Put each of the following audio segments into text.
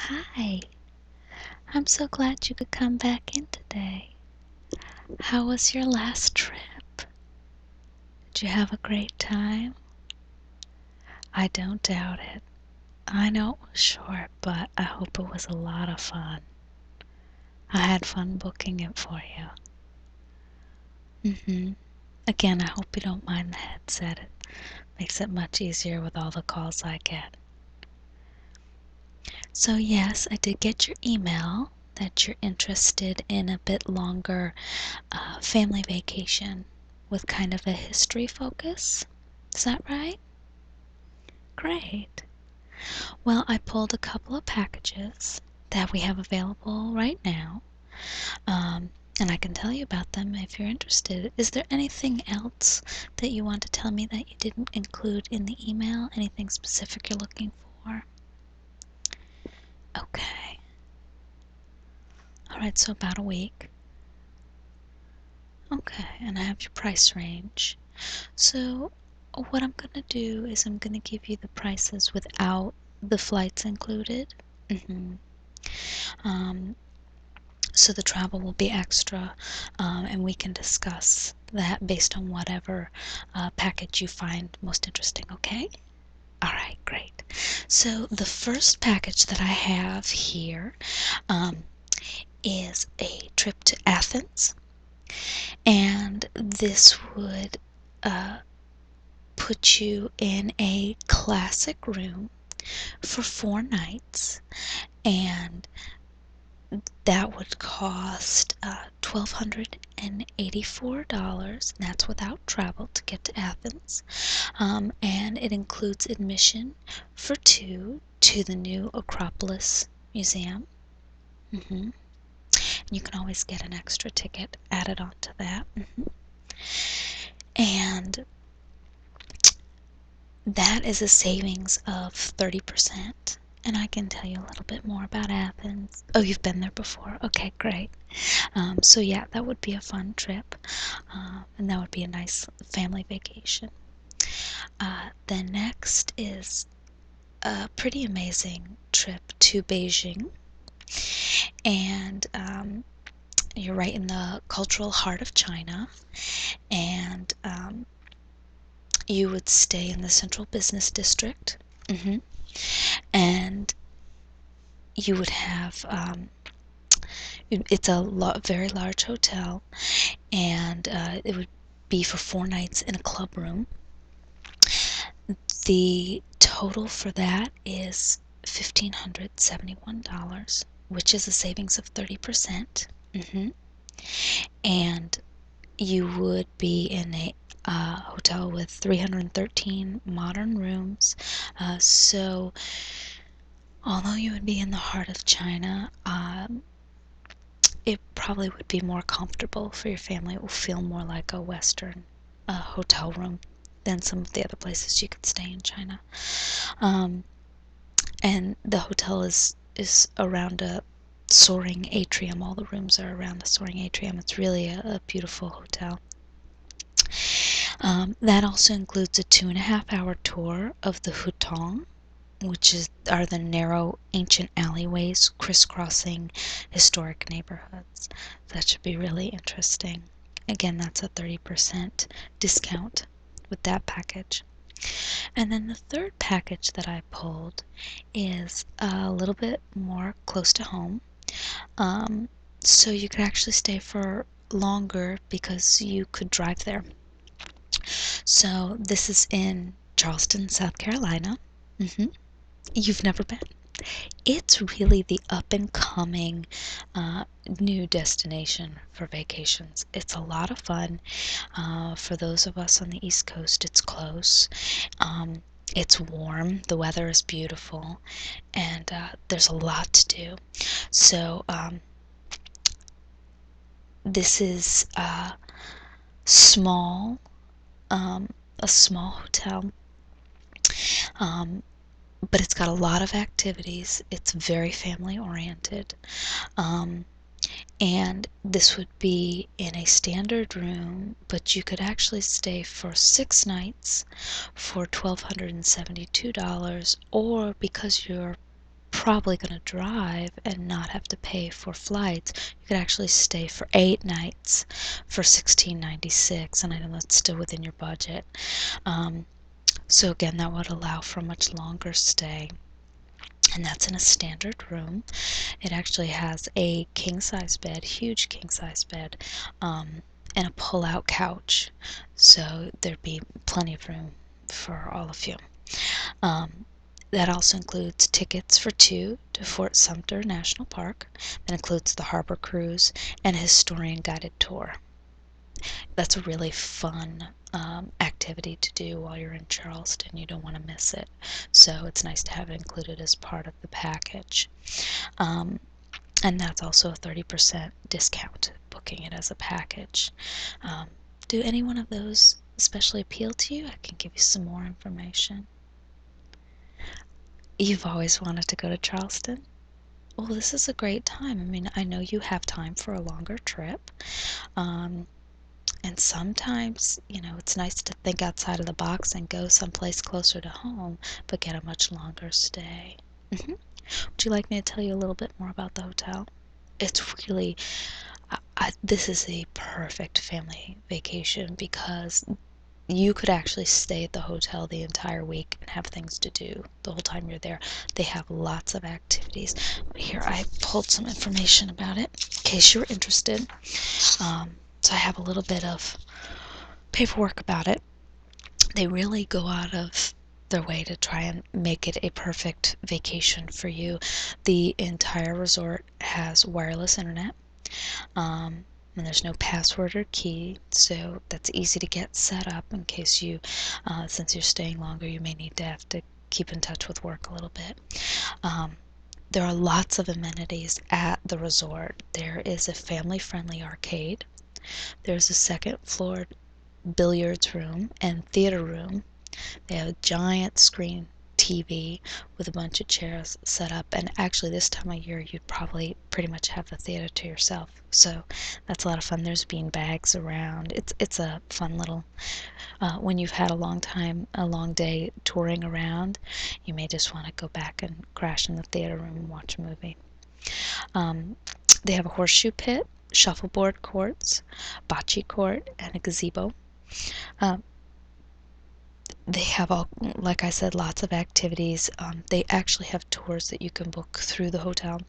Hi, I'm so glad you could come back in today. How was your last trip? Did you have a great time? I don't doubt it. I know it was short, but I hope it was a lot of fun. I had fun booking it for you. Again, I hope you don't mind the headset. It makes it much easier with all the calls I get. So yes, I did get your email that you're interested in a bit longer family vacation with kind of a history focus. Is that right? Great. Well, I pulled a couple of packages that we have available right now, and I can tell you about them if you're interested. Is there anything else that you want to tell me that you didn't include in the email? Anything specific you're looking for? Okay. Alright, so about a week. Okay, and I have your price range. So what I'm going to do is I'm going to give you the prices without the flights included. So the travel will be extra, and we can discuss that based on whatever package you find most interesting, okay? Alright, great. So the first package that I have here is a trip to Athens, and this would put you in a classic room for 4 nights, and that would cost $1,284, and that's without travel to get to Athens. And it includes admission for 2 to the new Acropolis Museum. And you can always get an extra ticket added onto that. And that is a savings of 30%. And I can tell you a little bit more about Athens. Oh, you've been there before? Okay, great. So yeah, that would be a fun trip, and that would be a nice family vacation. Then next is a pretty amazing trip to Beijing, and you're right in the cultural heart of China, and you would stay in the central business district, and you would have it's a very large hotel, and it would be for 4 nights in a club room. The total for that is $1,571, which is a savings of 30%. And you would be in a hotel with 313 modern rooms. So although you would be in the heart of China, it probably would be more comfortable for your family. It will feel more like a Western hotel room than some of the other places you could stay in China. And the hotel is around a soaring atrium. All the rooms are around a soaring atrium. It's really a beautiful hotel. That also includes a 2.5-hour tour of the Hutong, which are the narrow ancient alleyways crisscrossing historic neighborhoods. That should be really interesting. Again, that's a 30% discount with that package. And then the third package that I pulled is a little bit more close to home. So you could actually stay for longer because you could drive there. So this is in Charleston, South Carolina. You've never been? It's really the up-and-coming new destination for vacations. It's a lot of fun. For those of us on the East Coast, it's close. It's warm, the weather is beautiful, and there's a lot to do. So this is small, a small hotel, but it's got a lot of activities. It's very family oriented, and this would be in a standard room, but you could actually stay for 6 nights for $1,272, or because you're probably going to drive and not have to pay for flights, you could actually stay for 8 nights for $16.96, and I know that's still within your budget. So again, that would allow for a much longer stay, and that's in a standard room. It actually has a king-size bed, huge king-size bed, and a pull-out couch, so there'd be plenty of room for all of you. That also includes tickets for two to Fort Sumter National Park. That includes the harbor cruise and a historian guided tour. That's a really fun activity to do while you're in Charleston. You don't want to miss it. So it's nice to have it included as part of the package. And that's also a 30% discount booking it as a package. Do any one of those especially appeal to you? I can give you some more information. You've always wanted to go to Charleston? Well, this is a great time. I mean, I know you have time for a longer trip. And sometimes, it's nice to think outside of the box and go someplace closer to home, but get a much longer stay. Would you like me to tell you a little bit more about the hotel? It's really, this is a perfect family vacation because you could actually stay at the hotel the entire week and have things to do the whole time you're there. They have lots of activities. Here, I pulled some information about it in case you're interested. So I have a little bit of paperwork about it. They really go out of their way to try and make it a perfect vacation for you. The entire resort has wireless internet. And there's no password or key, so that's easy to get set up in case you, since you're staying longer, you may need to have to keep in touch with work a little bit. There are lots of amenities at the resort. There is a family-friendly arcade. There's a second floor billiards room and theater room. They have a giant screen TV with a bunch of chairs set up, and actually this time of year you'd probably pretty much have the theater to yourself, so that's a lot of fun. There's bean bags around. It's a fun little when you've had a long day touring around, you may just want to go back and crash in the theater room and watch a movie. They have a horseshoe pit, shuffleboard courts, bocce court, and a gazebo. They have all, like I said, lots of activities. They actually have tours that you can book through the hotel,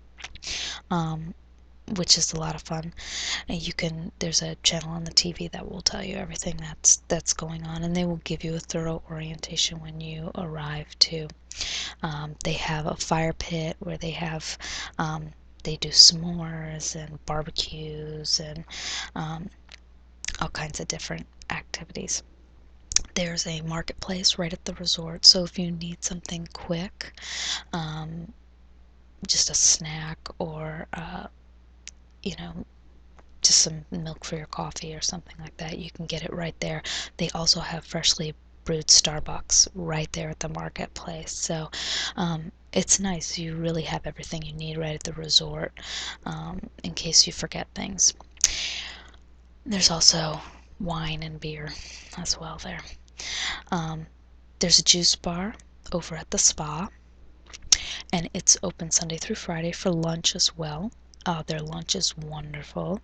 which is a lot of fun. And there's a channel on the TV that will tell you everything that's going on, and they will give you a thorough orientation when you arrive too. They have a fire pit where they do s'mores and barbecues and all kinds of different activities. There's a marketplace right at the resort, so if you need something quick, just a snack or, just some milk for your coffee or something like that, you can get it right there. They also have freshly brewed Starbucks right there at the marketplace, so it's nice. You really have everything you need right at the resort in case you forget things. There's also wine and beer as well there. There's a juice bar over at the spa, and it's open Sunday through Friday for lunch as well. Their lunch is wonderful.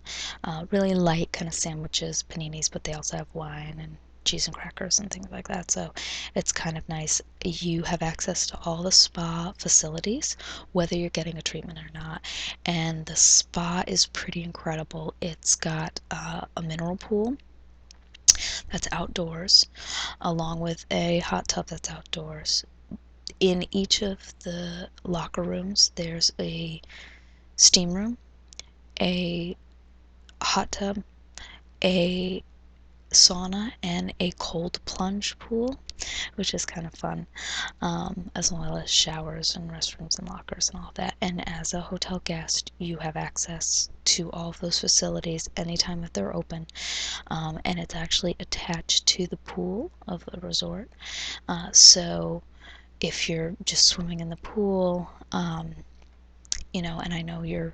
Really light kind of sandwiches, paninis, but they also have wine and cheese and crackers and things like that, so it's kind of nice. You have access to all the spa facilities, whether you're getting a treatment or not, and the spa is pretty incredible. It's got a mineral pool that's outdoors, along with a hot tub that's outdoors. In each of the locker rooms, there's a steam room, a hot tub, a sauna, and a cold plunge pool, which is kind of fun, as well as showers and restrooms and lockers and all that. And as a hotel guest, you have access to all of those facilities anytime that they're open, and it's actually attached to the pool of the resort. So if you're just swimming in the pool, and I know you're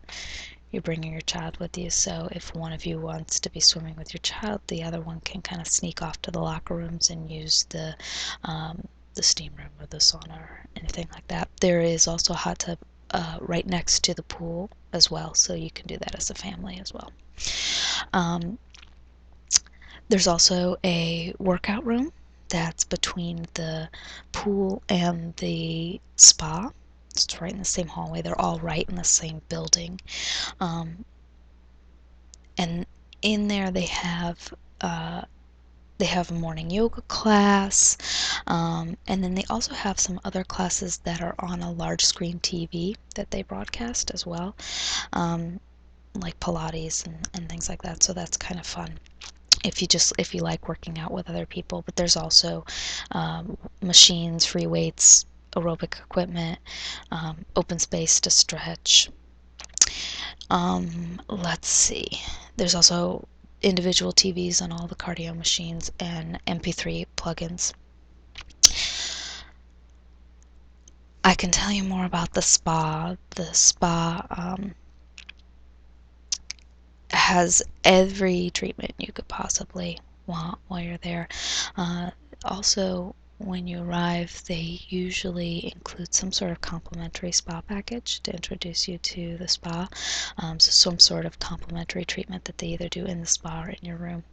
bringing your child with you, so if one of you wants to be swimming with your child, the other one can kind of sneak off to the locker rooms and use the steam room or the sauna or anything like that. There is also a hot tub right next to the pool as well, so you can do that as a family as well. There's also a workout room that's between the pool and the spa. It's right in the same hallway. They're all right in the same building. And in there they have a morning yoga class, and then they also have some other classes that are on a large screen TV that they broadcast as well, like Pilates and things like that. So that's kind of fun if you like working out with other people. But there's also machines, free weights, aerobic equipment, open space to stretch. Let's see. There's also individual TVs on all the cardio machines and MP3 plugins. I can tell you more about the spa. The spa has every treatment you could possibly want while you're there. Also, when you arrive, they usually include some sort of complimentary spa package to introduce you to the spa. So some sort of complimentary treatment that they either do in the spa or in your room,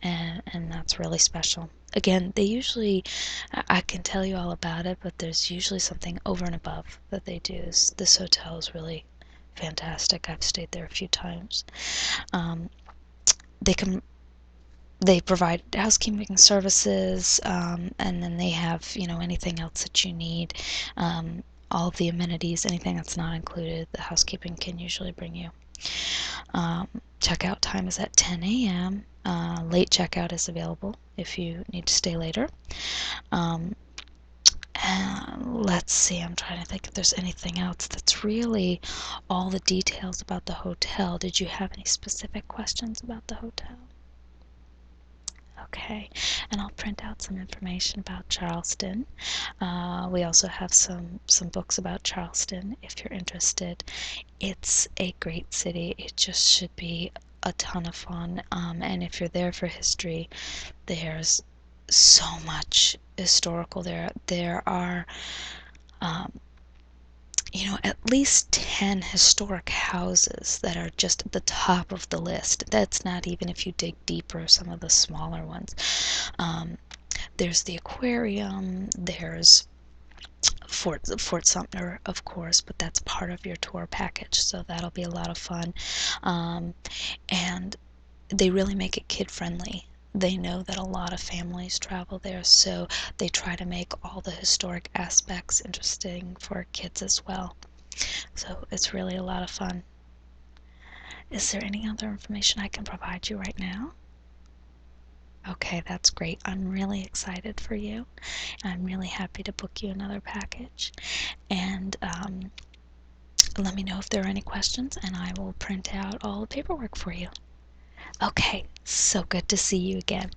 and that's really special. Again, they usually, I can tell you all about it, but there's usually something over and above that they do. This hotel is really fantastic. I've stayed there a few times. They can they provide housekeeping services, and then they have, anything else that you need, all of the amenities, anything that's not included, the housekeeping can usually bring you. Checkout time is at 10 a.m. Late checkout is available if you need to stay later. Let's see, I'm trying to think if there's anything else. That's really all the details about the hotel. Did you have any specific questions about the hotel? Okay, and I'll print out some information about Charleston. We also have some books about Charleston if you're interested. It's a great city. It just should be a ton of fun. And if you're there for history, there's so much historical there. There are at least 10 historic houses that are just at the top of the list. That's not even if you dig deeper, some of the smaller ones. There's the aquarium, there's Fort Sumter, of course, but that's part of your tour package, so that'll be a lot of fun. And they really make it kid-friendly. They know that a lot of families travel there, so they try to make all the historic aspects interesting for kids as well. So it's really a lot of fun. Is there any other information I can provide you right now? Okay, that's great. I'm really excited for you. I'm really happy to book you another package. And let me know if there are any questions, and I will print out all the paperwork for you. Okay, so good to see you again.